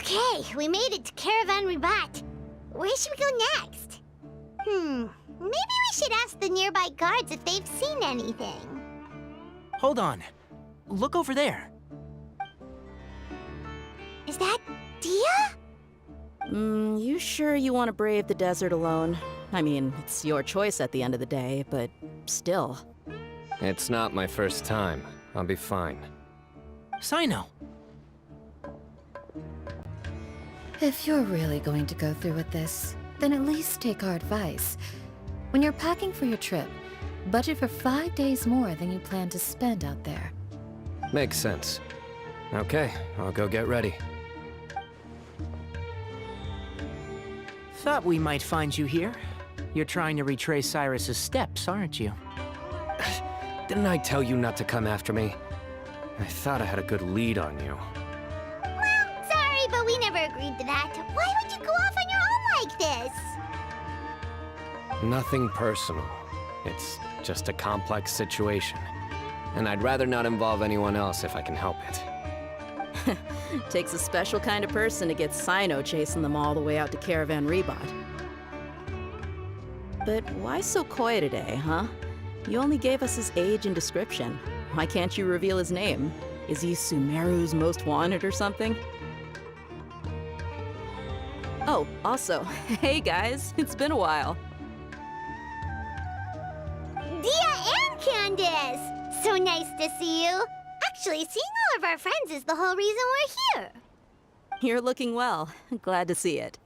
Okay, we made it to Caravan Ribat. Where should we go next? Maybe we should ask the nearby guards if they've seen anything. Hold on. Look over there. Is that Dia? You sure you want to brave the desert alone? I mean, it's your choice at the end of the day, but still. It's not my first time. I'll be fine. Sino. If you're really going to go through with this, then at least take our advice. When you're packing for your trip, budget for 5 days more than you plan to spend out there. Makes sense. Okay, I'll go get ready. Thought we might find you here. You're trying to retrace Cyrus's steps, aren't you? Didn't I tell you not to come after me? I thought I had a good lead on you. Well, sorry, but we never agreed to that. Why would you go off on your own like this? Nothing personal. It's just a complex situation. And I'd rather not involve anyone else if I can help it. Takes a special kind of person to get Sino chasing them all the way out to Caravan Ribat. But why so coy today, huh? You only gave us his age and description. Why can't you reveal his name? Is he Sumeru's most wanted or something? Oh, also, hey guys, it's been a while. Dia and Candace! So nice to see you. Actually, seeing all of our friends is the whole reason we're here. You're looking well. Glad to see it.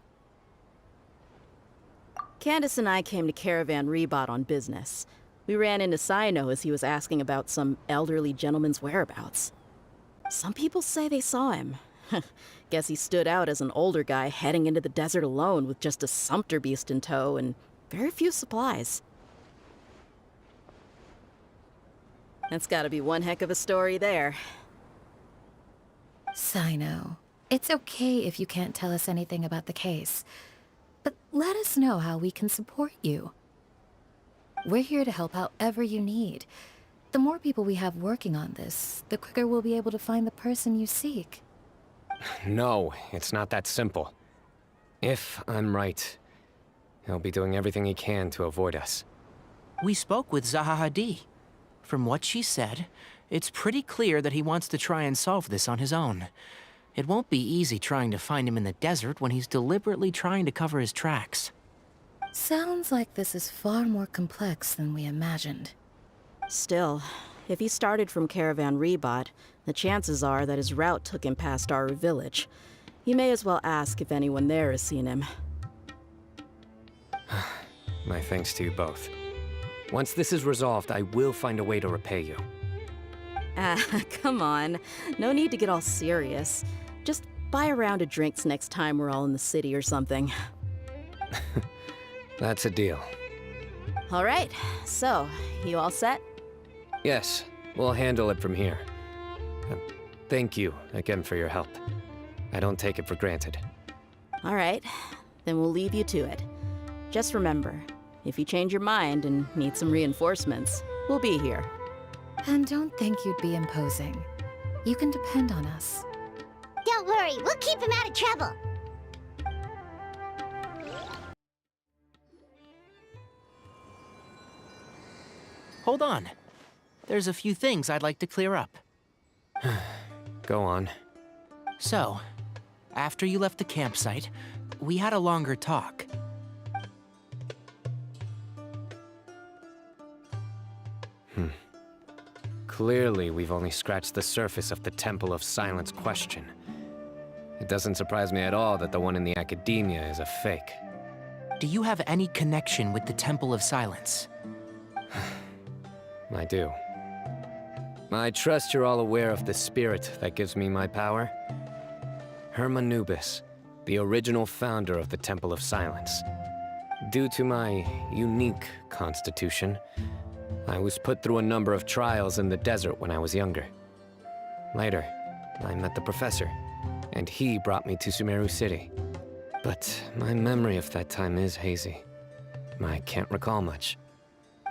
Candace and I came to Caravan Ribat on business. We ran into Sino as he was asking about some elderly gentleman's whereabouts. Some people say they saw him. Guess he stood out as an older guy heading into the desert alone with just a sumpter beast in tow and very few supplies. That's gotta be one heck of a story there. Sino, it's okay if you can't tell us anything about the case. But let us know how we can support you. We're here to help however you need. The more people we have working on this, the quicker we'll be able to find the person you seek. No, it's not that simple. If I'm right, he'll be doing everything he can to avoid us. We spoke with Zaha Hadid. From what she said, it's pretty clear that he wants to try and solve this on his own. It won't be easy trying to find him in the desert when he's deliberately trying to cover his tracks. Sounds like this is far more complex than we imagined. Still, if he started from Caravan Ribat, the chances are that his route took him past our village. You may as well ask if anyone there has seen him. My thanks to you both. Once this is resolved, I will find a way to repay you. Ah, come on. No need to get all serious. Just buy a round of drinks next time we're all in the city or something. That's a deal. All right, so, you all set? Yes, we'll handle it from here. Thank you again for your help. I don't take it for granted. All right, then we'll leave you to it. Just remember, if you change your mind and need some reinforcements, we'll be here. And don't think you'd be imposing. You can depend on us. Don't worry, we'll keep him out of trouble. Hold on. There's a few things I'd like to clear up. Go on. So, after you left the campsite, we had a longer talk. Clearly, we've only scratched the surface of the Temple of Silence question. It doesn't surprise me at all that the one in the academia is a fake. Do you have any connection with the Temple of Silence? I do. I trust you're all aware of the spirit that gives me my power. Hermanubis, the original founder of the Temple of Silence. Due to my unique constitution, I was put through a number of trials in the desert when I was younger. Later, I met the professor, and he brought me to Sumeru City. But my memory of that time is hazy. I can't recall much.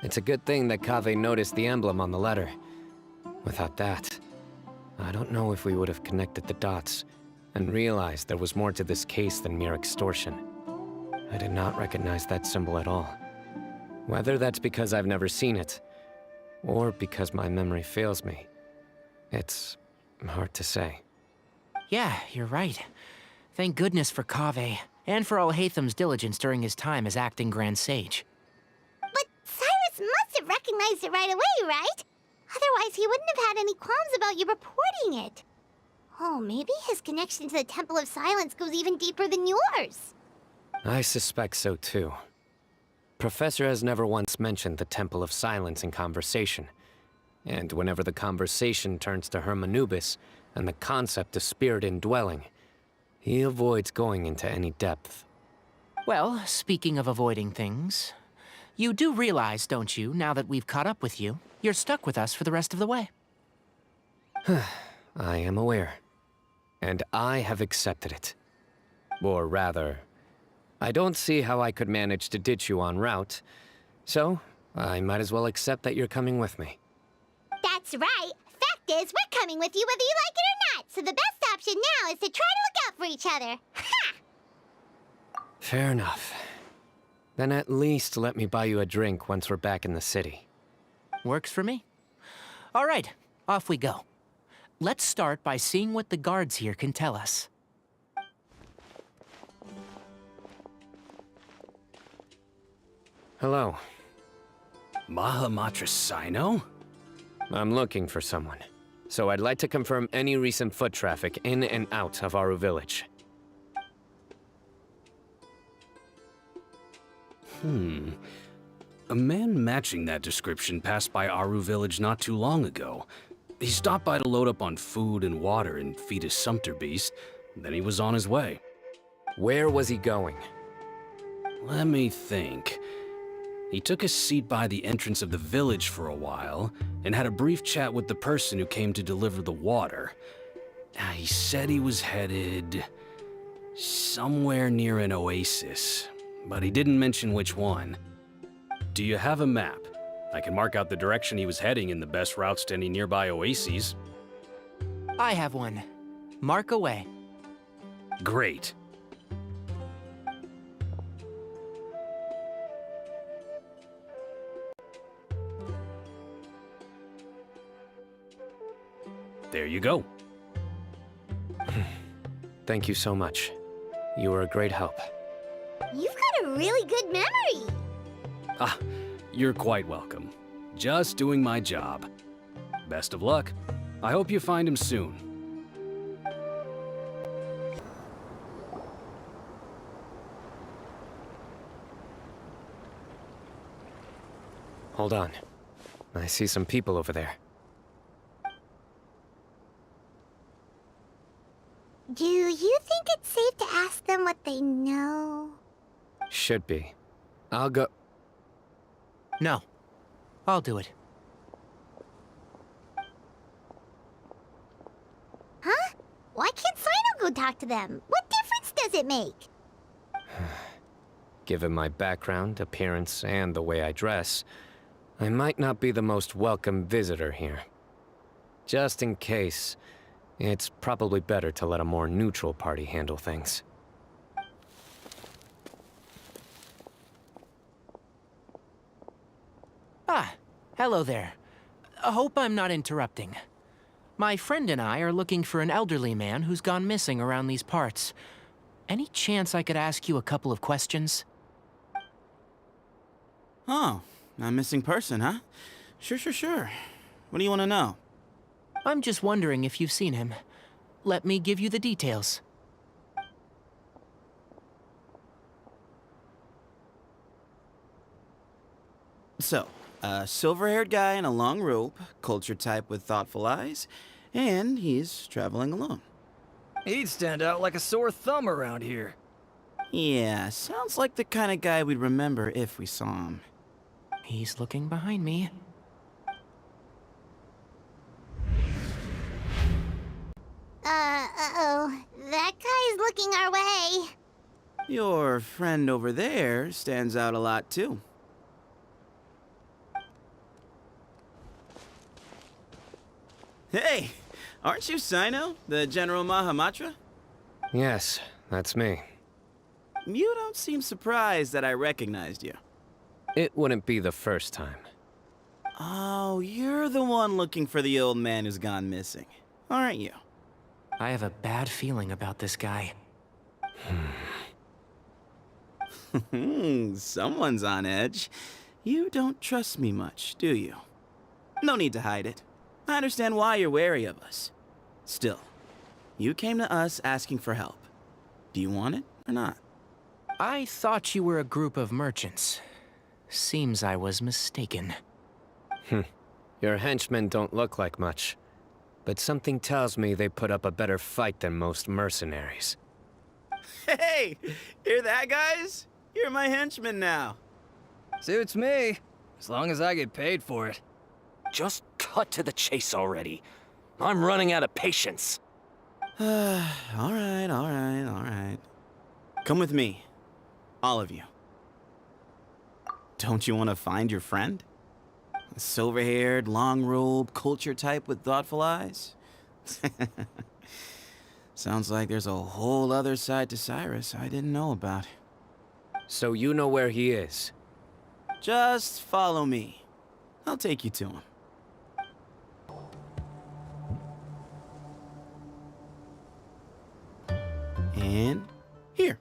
It's a good thing that Kaveh noticed the emblem on the letter. Without that, I don't know if we would have connected the dots. and realized there was more to this case than mere extortion. I did not recognize that symbol at all. Whether that's because I've never seen it, or because my memory fails me, it's hard to say. Yeah, you're right. Thank goodness for Kaveh, and for Alhaitham's diligence during his time as acting Grand Sage. But Cyrus must have recognized it right away, right? Otherwise, he wouldn't have had any qualms about you reporting it. Oh, maybe his connection to the Temple of Silence goes even deeper than yours. I suspect so too. Professor has never once mentioned the Temple of Silence in conversation. And whenever the conversation turns to Hermanubis and the concept of spirit indwelling, he avoids going into any depth. Well, speaking of avoiding things, you do realize, don't you, now that we've caught up with you, you're stuck with us for the rest of the way. I am aware. And I have accepted it. Or rather, I don't see how I could manage to ditch you en route, so I might as well accept that you're coming with me. That's right. Fact is, we're coming with you whether you like it or not, so the best option now is to try to look out for each other. Ha! Fair enough. Then at least let me buy you a drink once we're back in the city. Works for me. All right, off we go. Let's start by seeing what the guards here can tell us. Hello. Mahamatra Sino? I'm looking for someone. So I'd like to confirm any recent foot traffic in and out of Aru Village. A man matching that description passed by Aru Village not too long ago. He stopped by to load up on food and water and feed his sumpter beast, then he was on his way. Where was he going? Let me think. He took a seat by the entrance of the village for a while, and had a brief chat with the person who came to deliver the water. He said he was headed somewhere near an oasis, but he didn't mention which one. Do you have a map? I can mark out the direction he was heading and the best routes to any nearby oases. I have one. Mark away. Great. There you go. Thank you so much. You were a great help. You've got a really good memory. You're quite welcome. Just doing my job. Best of luck. I hope you find him soon. Hold on. I see some people over there. Do you think it's safe to ask them what they know? Should be. I'll go. No, I'll do it. Huh? Why can't Sino go talk to them? What difference does it make? Given my background, appearance, and the way I dress, I might not be the most welcome visitor here. Just in case, it's probably better to let a more neutral party handle things. Ah, hello there. I hope I'm not interrupting. My friend and I are looking for an elderly man who's gone missing around these parts. Any chance I could ask you a couple of questions? Oh, a missing person, huh? Sure. What do you want to know? I'm just wondering if you've seen him. Let me give you the details. So, a silver-haired guy in a long robe, culture type with thoughtful eyes, and he's traveling alone. He'd stand out like a sore thumb around here. Yeah, sounds like the kind of guy we'd remember if we saw him. He's looking behind me. Uh-oh. That guy's looking our way. Your friend over there stands out a lot, too. Hey, aren't you Sino, the General Mahamatra? Yes, that's me. You don't seem surprised that I recognized you. It wouldn't be the first time. Oh, you're the one looking for the old man who's gone missing, aren't you? I have a bad feeling about this guy. Someone's on edge. You don't trust me much, do you? No need to hide it. I understand why you're wary of us. Still, you came to us asking for help. Do you want it or not? I thought you were a group of merchants. Seems I was mistaken. Your henchmen don't look like much, but something tells me they put up a better fight than most mercenaries. Hey, hear that, guys? You're my henchmen now. Suits me, as long as I get paid for it. Just cut to the chase already. I'm running out of patience. All right. Come with me. All of you. Don't you want to find your friend? A silver-haired, long-robed, culture type with thoughtful eyes? Sounds like there's a whole other side to Cyrus I didn't know about. So you know where he is? Just follow me. I'll take you to him. And here.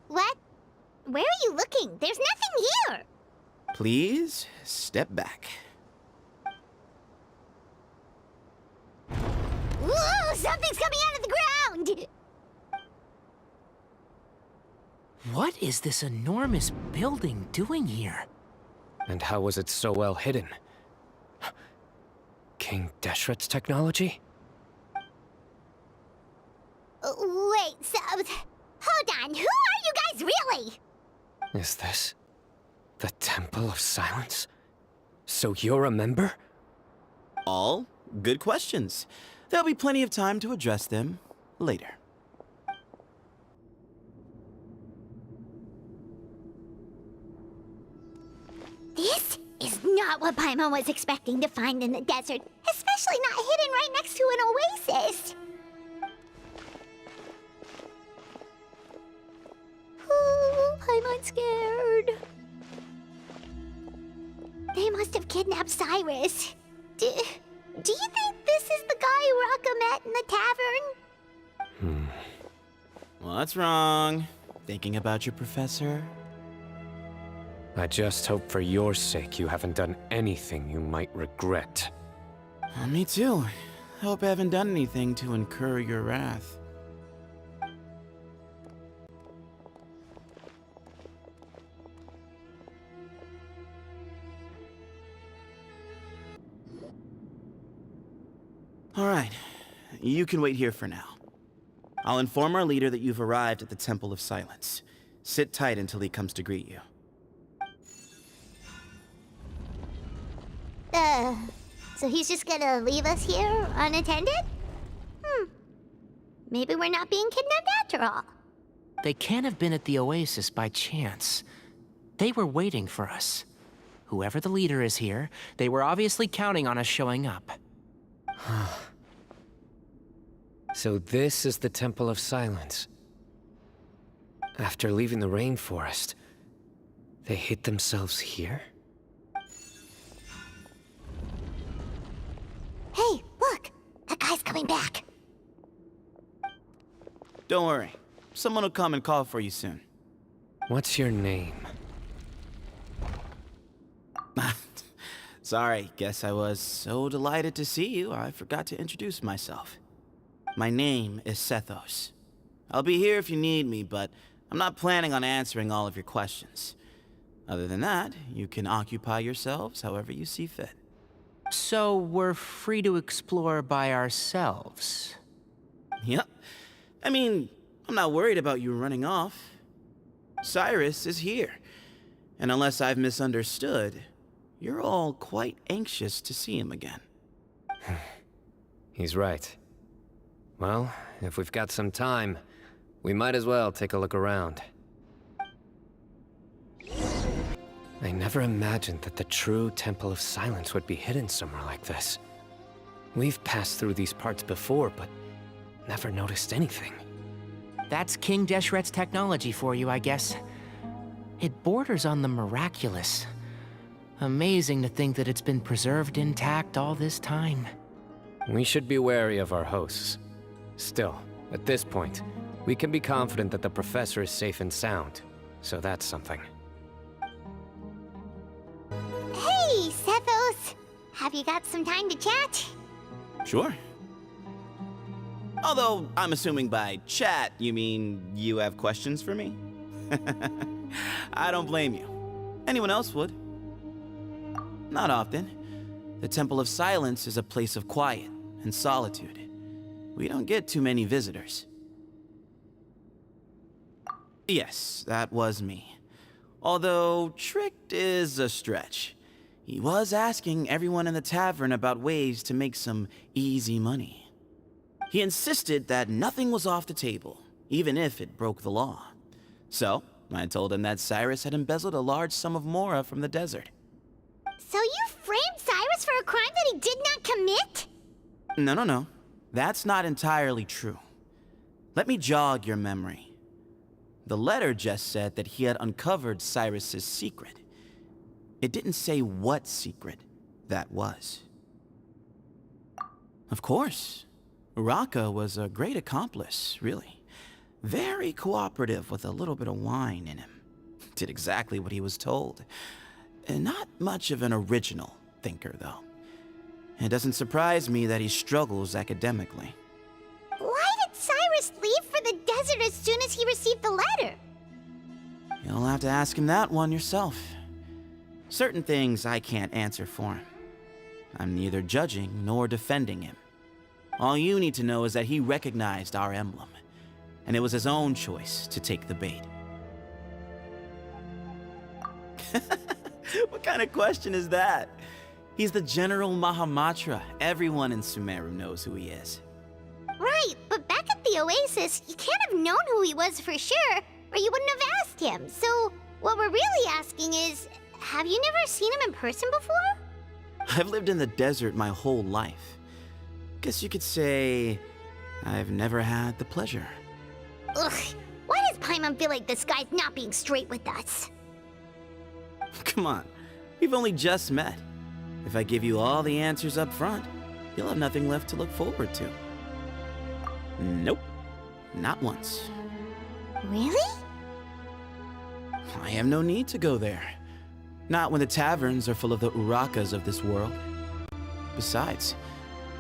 What? Where are you looking? There's nothing here! Please step back. Whoa! Something's coming out of the ground! What is this enormous building doing here? And how was it so well hidden? King Deshret's technology? Wait, so... Hold on, who are you guys really? Is this the Temple of Silence? So you're a member? All good questions. There'll be plenty of time to address them later. This is not what Paimon was expecting to find in the desert, especially not hidden right next to an oasis. Oh, Paimon's scared. They must have kidnapped Cyrus. Do you think this is the guy Rocca met in the tavern? What's wrong? Thinking about your professor? I just hope for your sake you haven't done anything you might regret. Me too. I hope I haven't done anything to incur your wrath. All right, you can wait here for now. I'll inform our leader that you've arrived at the Temple of Silence. Sit tight until he comes to greet you. So he's just gonna leave us here unattended? Maybe we're not being kidnapped after all. They can't have been at the oasis by chance. They were waiting for us. Whoever the leader is here, they were obviously counting on us showing up. So this is the Temple of Silence. After leaving the rainforest, they hid themselves here? Hey, look! That guy's coming back. Don't worry. Someone will come and call for you soon. What's your name? Sorry, guess I was so delighted to see you, I forgot to introduce myself. My name is Sethos. I'll be here if you need me, but I'm not planning on answering all of your questions. Other than that, you can occupy yourselves however you see fit. So we're free to explore by ourselves. Yep. I mean, I'm not worried about you running off. Cyrus is here. And unless I've misunderstood, you're all quite anxious to see him again. He's right. Well, if we've got some time, we might as well take a look around. I never imagined that the true Temple of Silence would be hidden somewhere like this. We've passed through these parts before, but never noticed anything. That's King Deshret's technology for you, I guess. It borders on the miraculous. Amazing to think that it's been preserved intact all this time. We should be wary of our hosts. Still, at this point, we can be confident that the professor is safe and sound, so that's something. Hey, Sethos! Have you got some time to chat? Sure. Although, I'm assuming by chat, you mean you have questions for me? I don't blame you. Anyone else would. Not often. The Temple of Silence is a place of quiet and solitude. We don't get too many visitors. Yes, that was me. Although, tricked is a stretch. He was asking everyone in the tavern about ways to make some easy money. He insisted that nothing was off the table, even if it broke the law. So, I told him that Cyrus had embezzled a large sum of mora from the desert. So you framed Cyrus for a crime that he did not commit? No. That's not entirely true. Let me jog your memory. The letter just said that he had uncovered Cyrus's secret. It didn't say what secret that was. Of course. Uraka was a great accomplice, really. Very cooperative with a little bit of wine in him. Did exactly what he was told. And not much of an original thinker, though. It doesn't surprise me that he struggles academically. Why did Cyrus leave for the desert as soon as he received the letter? You'll have to ask him that one yourself. Certain things I can't answer for him. I'm neither judging nor defending him. All you need to know is that he recognized our emblem, and it was his own choice to take the bait. What kind of question is that? He's the General Mahamatra. Everyone in Sumeru knows who he is. Right, but back at the Oasis, you can't have known who he was for sure, or you wouldn't have asked him. So, what we're really asking is, have you never seen him in person before? I've lived in the desert my whole life. Guess you could say I've never had the pleasure. Ugh, why does Paimon feel like this guy's not being straight with us? Come on, we've only just met. If I give you all the answers up front, you'll have nothing left to look forward to. Nope, not once. Really? I have no need to go there. Not when the taverns are full of the Urakas of this world. Besides,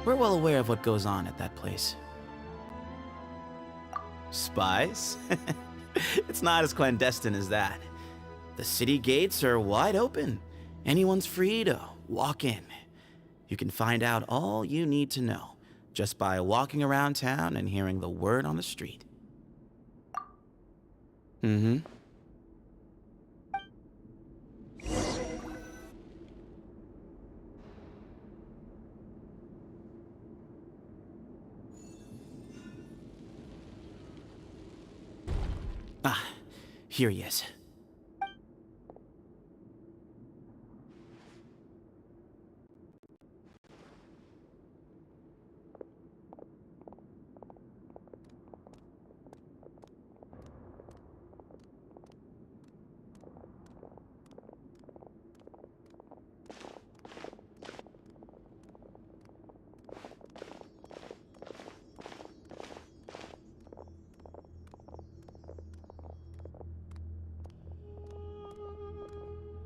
we're well aware of what goes on at that place. Spies? It's not as clandestine as that. The city gates are wide open. Anyone's free to walk in. You can find out all you need to know just by walking around town and hearing the word on the street. Mm-hmm. Ah, here he is.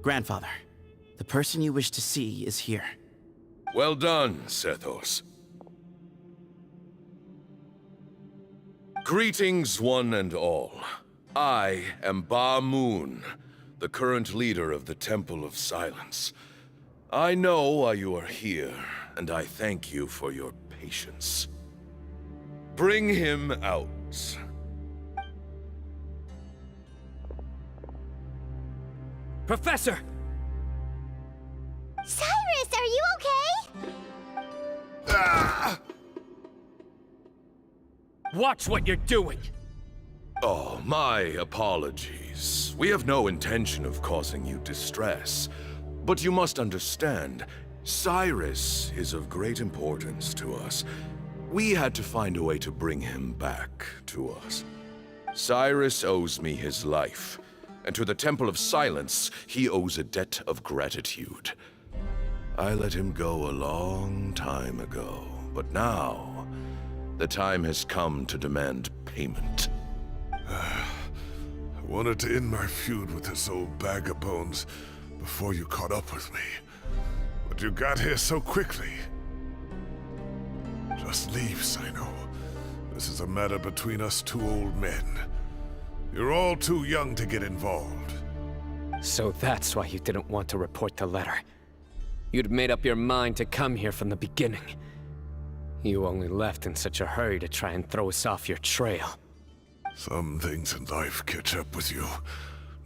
Grandfather, the person you wish to see is here. Well done, Sethos. Greetings, one and all. I am Ba Moon, the current leader of the Temple of Silence. I know why you are here, and I thank you for your patience. Bring him out. Professor! Cyrus, are you okay? Ah! Watch what you're doing! Oh, my apologies. We have no intention of causing you distress. But you must understand, Cyrus is of great importance to us. We had to find a way to bring him back to us. Cyrus owes me his life, and to the Temple of Silence, he owes a debt of gratitude. I let him go a long time ago, but now, the time has come to demand payment. I wanted to end my feud with this old bag of bones before you caught up with me. But you got here so quickly. Just leave, Sino. This is a matter between us two old men. You're all too young to get involved. So that's why you didn't want to report the letter. You'd made up your mind to come here from the beginning. You only left in such a hurry to try and throw us off your trail. Some things in life catch up with you,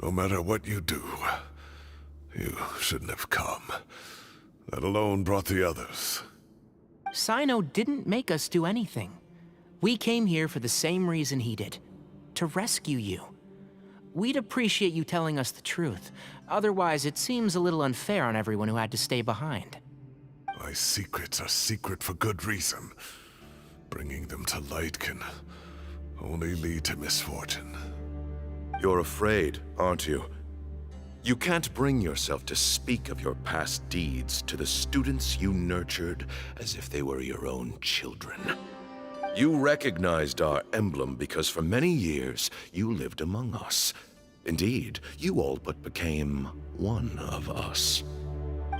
no matter what you do. You shouldn't have come. That alone brought the others. Sino didn't make us do anything. We came here for the same reason he did. To rescue you. We'd appreciate you telling us the truth. Otherwise, it seems a little unfair on everyone who had to stay behind. My secrets are secret for good reason. Bringing them to light can only lead to misfortune. You're afraid, aren't you? You can't bring yourself to speak of your past deeds to the students you nurtured as if they were your own children. You recognized our emblem because for many years you lived among us. Indeed, you all but became one of us.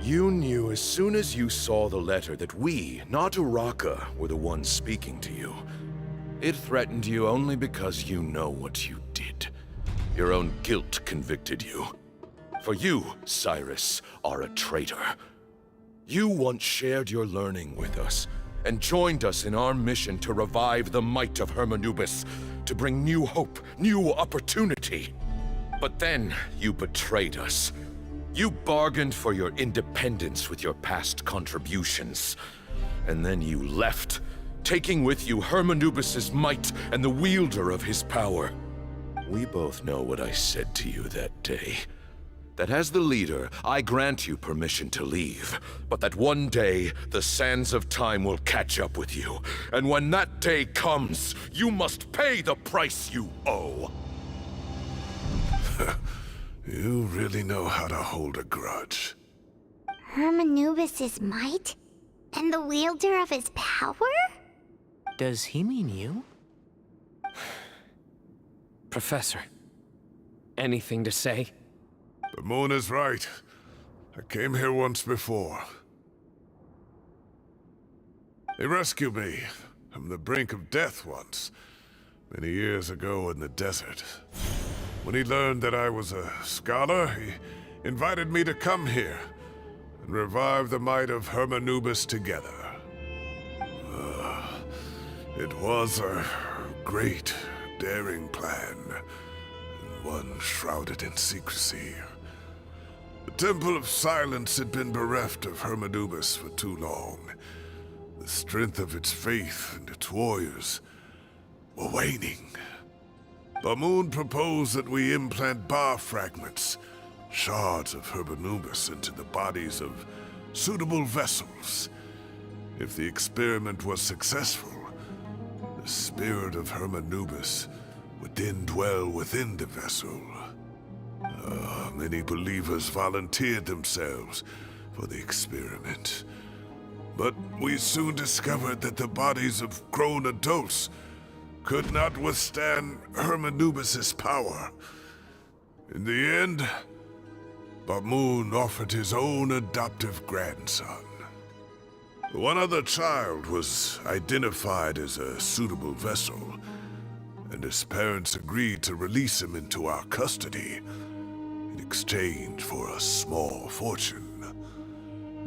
You knew as soon as you saw the letter that we, not Uraka, were the ones speaking to you. It threatened you only because you know what you did. Your own guilt convicted you. For you, Cyrus, are a traitor. You once shared your learning with us, and joined us in our mission to revive the might of Hermanubis, to bring new hope, new opportunity. But then you betrayed us. You bargained for your independence with your past contributions. And then you left, taking with you Hermanubis' might and the wielder of his power. We both know what I said to you that day. That as the leader, I grant you permission to leave, but that one day, the sands of time will catch up with you. And when that day comes, you must pay the price you owe. You really know how to hold a grudge. Hermanubis' might? And the wielder of his power? Does he mean you? Professor, anything to say? The moon is right. I came here once before. He rescued me from the brink of death once, many years ago in the desert. When he learned that I was a scholar, he invited me to come here and revive the might of Hermanubis together. It was a great, daring plan, and one shrouded in secrecy. The Temple of Silence had been bereft of Hermanubis for too long. The strength of its faith and its warriors were waning. Bamoon proposed that we implant bar fragments, shards of Hermanubis, into the bodies of suitable vessels. If the experiment was successful, the spirit of Hermanubis would then dwell within the vessel. Many believers volunteered themselves for the experiment. But we soon discovered that the bodies of grown adults could not withstand Hermanubis' power. In the end, Bamoon offered his own adoptive grandson. One other child was identified as a suitable vessel, and his parents agreed to release him into our custody in exchange for a small fortune.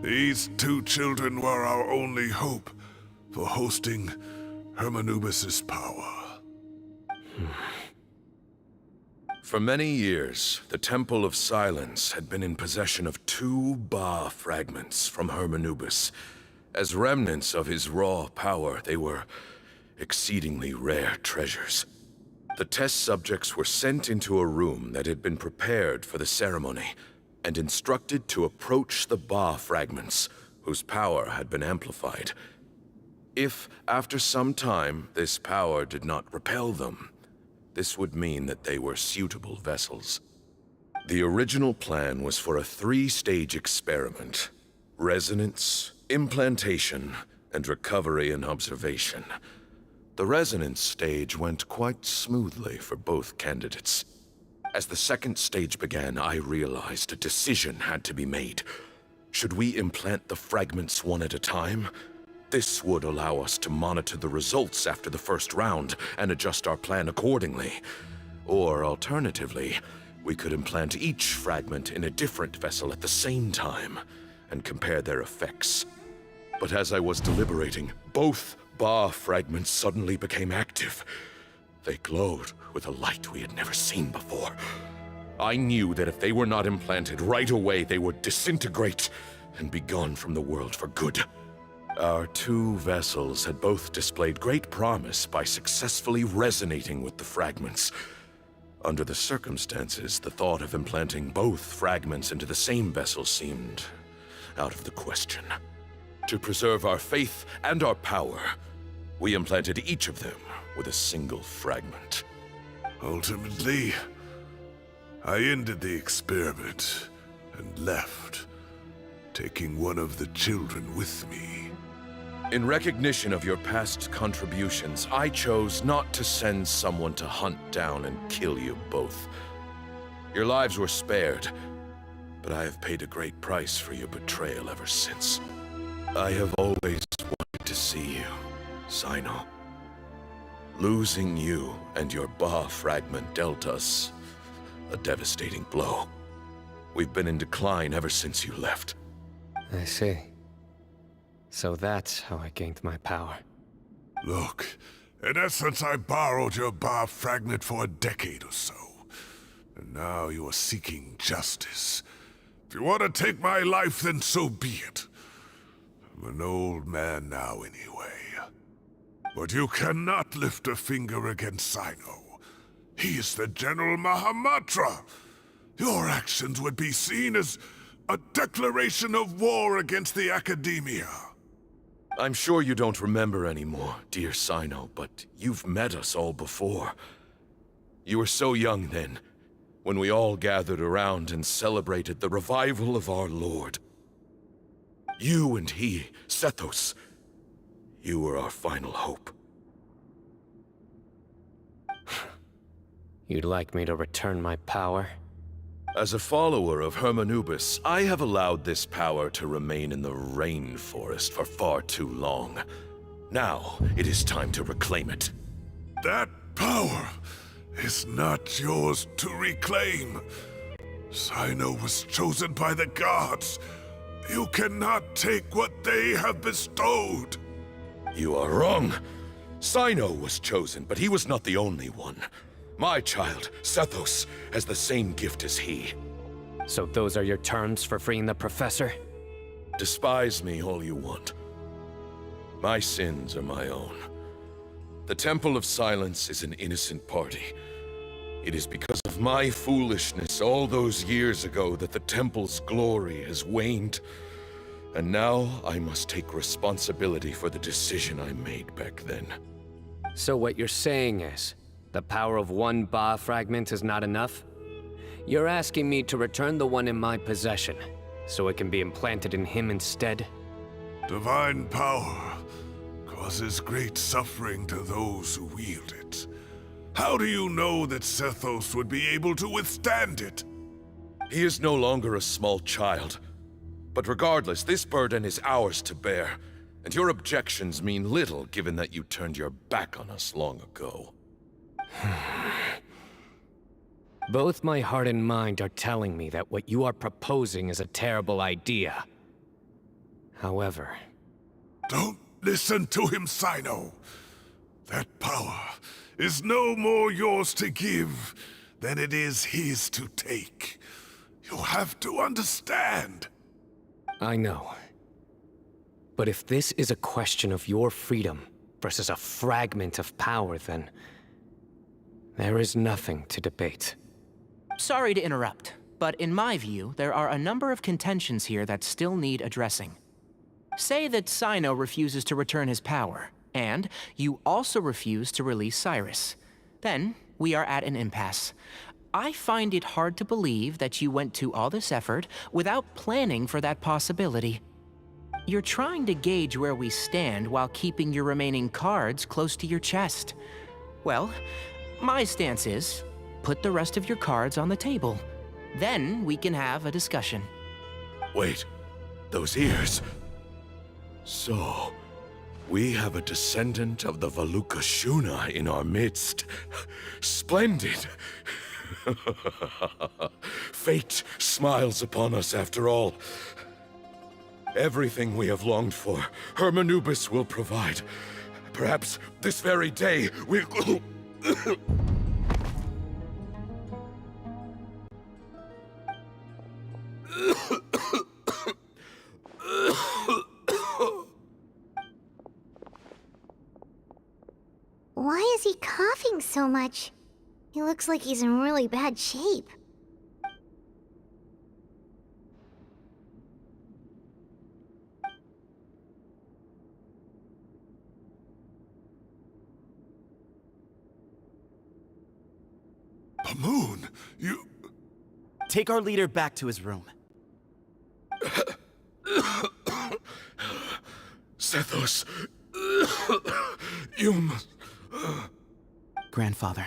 These two children were our only hope for hosting Hermanubis' power. For many years, the Temple of Silence had been in possession of 2 Ba fragments from Hermanubis. As remnants of his raw power, they were exceedingly rare treasures. The test subjects were sent into a room that had been prepared for the ceremony, and instructed to approach the Ba fragments, whose power had been amplified. If, after some time, this power did not repel them, this would mean that they were suitable vessels. The original plan was for a 3-stage experiment: resonance, implantation, and recovery and observation. The resonance stage went quite smoothly for both candidates. As the second stage began, I realized a decision had to be made. Should we implant the fragments one at a time? This would allow us to monitor the results after the first round and adjust our plan accordingly. Or alternatively, we could implant each fragment in a different vessel at the same time and compare their effects. But as I was deliberating, both Ba fragments suddenly became active. They glowed with a light we had never seen before. I knew that if they were not implanted right away, they would disintegrate and be gone from the world for good. Our 2 vessels had both displayed great promise by successfully resonating with the fragments. Under the circumstances, the thought of implanting both fragments into the same vessel seemed out of the question. To preserve our faith and our power, we implanted each of them with a single fragment. Ultimately, I ended the experiment and left, taking one of the children with me. In recognition of your past contributions, I chose not to send someone to hunt down and kill you both. Your lives were spared, but I have paid a great price for your betrayal ever since. I have always wanted to see you, Sino. Losing you and your Ba fragment dealt us a devastating blow. We've been in decline ever since you left. I see. So that's how I gained my power. Look, in essence, I borrowed your Ba fragment for a decade or so. And now you are seeking justice. If you want to take my life, then so be it. I'm an old man now anyway. But you cannot lift a finger against Sino. He is the General Mahamatra. Your actions would be seen as a declaration of war against the Academia. I'm sure you don't remember anymore, dear Sino, but you've met us all before. You were so young then, when we all gathered around and celebrated the revival of our Lord. You and he, Sethos, you were our final hope. You'd like me to return my power? As a follower of Hermanubis, I have allowed this power to remain in the rainforest for far too long. Now, it is time to reclaim it. That power is not yours to reclaim. Sino was chosen by the gods. You cannot take what they have bestowed. You are wrong. Sino was chosen, but he was not the only one. My child, Sethos, has the same gift as he. So those are your terms for freeing the professor? Despise me all you want. My sins are my own. The Temple of Silence is an innocent party. It is because of my foolishness all those years ago that the Temple's glory has waned. And now I must take responsibility for the decision I made back then. So what you're saying is, the power of one Ba fragment is not enough? You're asking me to return the one in my possession, so it can be implanted in him instead? Divine power causes great suffering to those who wield it. How do you know that Sethos would be able to withstand it? He is no longer a small child. But regardless, this burden is ours to bear, and your objections mean little given that you turned your back on us long ago. Both my heart and mind are telling me that what you are proposing is a terrible idea. However... Don't listen to him, Sino. That power is no more yours to give than it is his to take. You have to understand. I know. But if this is a question of your freedom versus a fragment of power, then... there is nothing to debate. Sorry to interrupt, but in my view, there are a number of contentions here that still need addressing. Say that Sino refuses to return his power, and you also refuse to release Cyrus. Then, we are at an impasse. I find it hard to believe that you went to all this effort without planning for that possibility. You're trying to gauge where we stand while keeping your remaining cards close to your chest. Well, my stance is, put the rest of your cards on the table. Then we can have a discussion. Wait, those ears. So, we have a descendant of the Valukashuna in our midst. Splendid! Fate smiles upon us after all. Everything we have longed for, Hermanubis will provide. Perhaps this very day we'll... Why is he coughing so much? He looks like he's in really bad shape. Moon, you... Take our leader back to his room. Sethos, you must... Grandfather,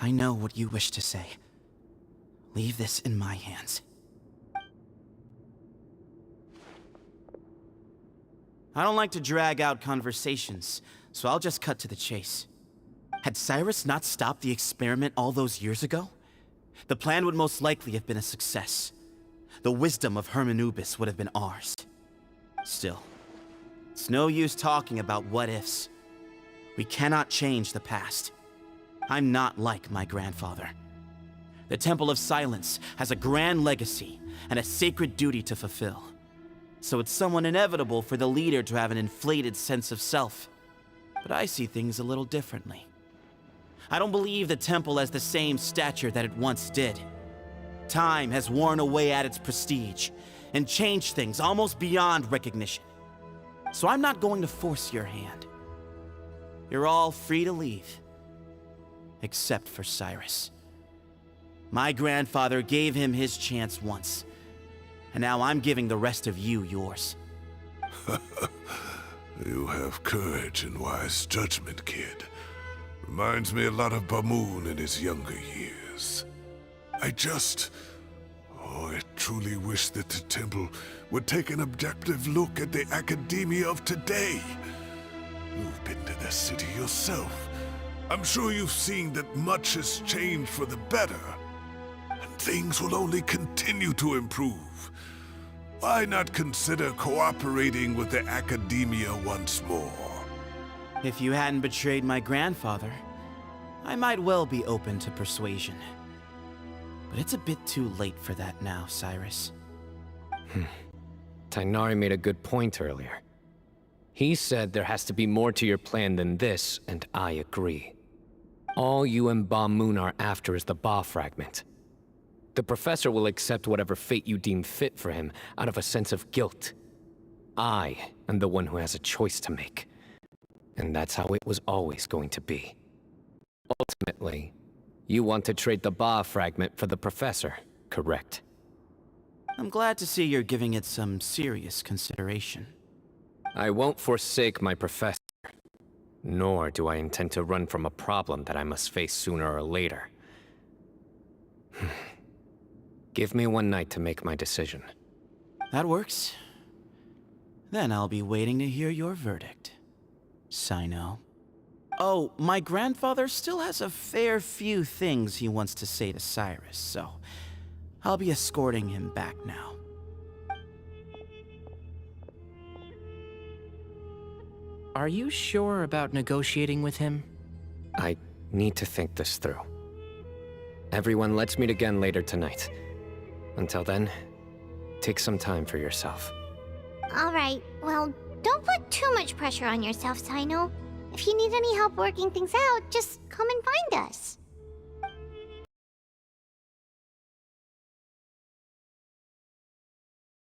I know what you wish to say. Leave this in my hands. I don't like to drag out conversations, so I'll just cut to the chase. Had Cyrus not stopped the experiment all those years ago, the plan would most likely have been a success. The wisdom of Hermanubis would have been ours. Still, it's no use talking about what-ifs. We cannot change the past. I'm not like my grandfather. The Temple of Silence has a grand legacy and a sacred duty to fulfill. So it's somewhat inevitable for the leader to have an inflated sense of self. But I see things a little differently. I don't believe the temple has the same stature that it once did. Time has worn away at its prestige and changed things almost beyond recognition. So I'm not going to force your hand. You're all free to leave. Except for Cyrus. My grandfather gave him his chance once, and now I'm giving the rest of you yours. You have courage and wise judgment, kid. Reminds me a lot of Bamoon in his younger years. I truly wish that the temple would take an objective look at the academia of today. You've been to the city yourself. I'm sure you've seen that much has changed for the better, and things will only continue to improve. Why not consider cooperating with the academia once more? If you hadn't betrayed my grandfather, I might well be open to persuasion. But it's a bit too late for that now, Cyrus. Tainari made a good point earlier. He said there has to be more to your plan than this, and I agree. All you and Ba Moon are after is the Ba fragment. The professor will accept whatever fate you deem fit for him out of a sense of guilt. I am the one who has a choice to make. And that's how it was always going to be. Ultimately, you want to trade the Ba fragment for the professor, correct? I'm glad to see you're giving it some serious consideration. I won't forsake my professor, nor do I intend to run from a problem that I must face sooner or later. Give me one night to make my decision. That works. Then I'll be waiting to hear your verdict, Sino. Oh, my grandfather still has a fair few things he wants to say to Cyrus, so I'll be escorting him back now. Are you sure about negotiating with him? I need to think this through. Everyone, let's meet again later tonight. Until then, take some time for yourself. Alright, well, don't put too much pressure on yourself, Sino. If you need any help working things out, just come and find us.